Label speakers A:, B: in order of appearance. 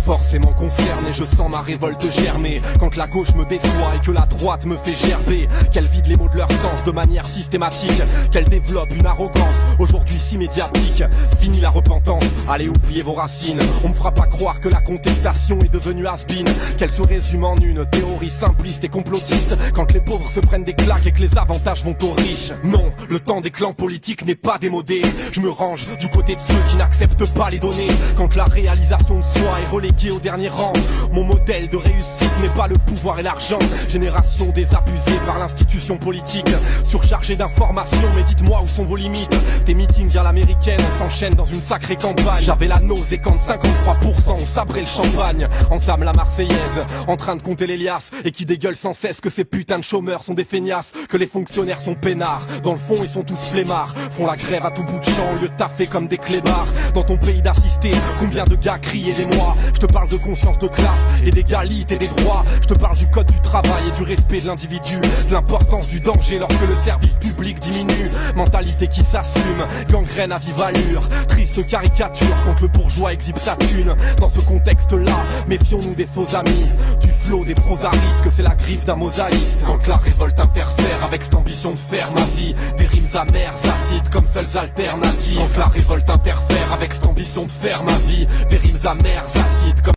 A: forcément concerné, je sens ma révolte germer. Quand la gauche me déçoit et que la droite me fait gerber, qu'elle vide les mots de leur sens de manière systématique, qu'elle développe une arrogance aujourd'hui si médiatique. Fini la repentance, allez oubliez vos racines. On me fera pas croire que la contestation est devenue has-been, qu'elle se résume en une théorie simpliste et complotiste, quand les pauvres se prennent des claques et que les avantages vont aux riches. Non, le temps des clans politiques n'est pas démodé. Je me range du côté de ceux qui n'acceptent pas les données. Quand la réalisation de soi est reléguée au dernier rang, mon modèle de réussite n'est pas le pouvoir et l'argent. Génération désabusée par l'institution politique, surchargée d'informations, mais dites-moi où sont vos limites. Tes meetings à l'américaine s'enchaînent dans une sacrée campagne. J'avais la nausée quand 53% ont sabré le champagne. Entame la Marseillaise, en train de compter les liasses, et qui dégueule sans cesse que ces putains de chômeurs sont des feignasses, que les fonctionnaires sont peinards. Dans le fond ils sont tous flemmards, font la grève à tout bout de champ au lieu de taffer comme des clébards. Dans ton pays d'assister, combien de gars crient aidez-moi. Je te parle de conscience de classe et d'égalité des droits. Je te parle du code du travail et du respect de l'individu, de l'importance du danger lorsque le service public diminue. Mentalité qui s'assume, gangrène à vive allure, triste caricature quand le bourgeois exhibe sa thune. Dans ce contexte-là, méfions-nous des faux amis, du flot des prosarisques, c'est la griffe d'un mosaïste. Quand la révolte interfère avec cette ambition de faire ma vie, des rimes amères, acides comme seules alternatives. Quand la révolte interfère avec cette ambition de faire ma vie, des rimes amères, acides comme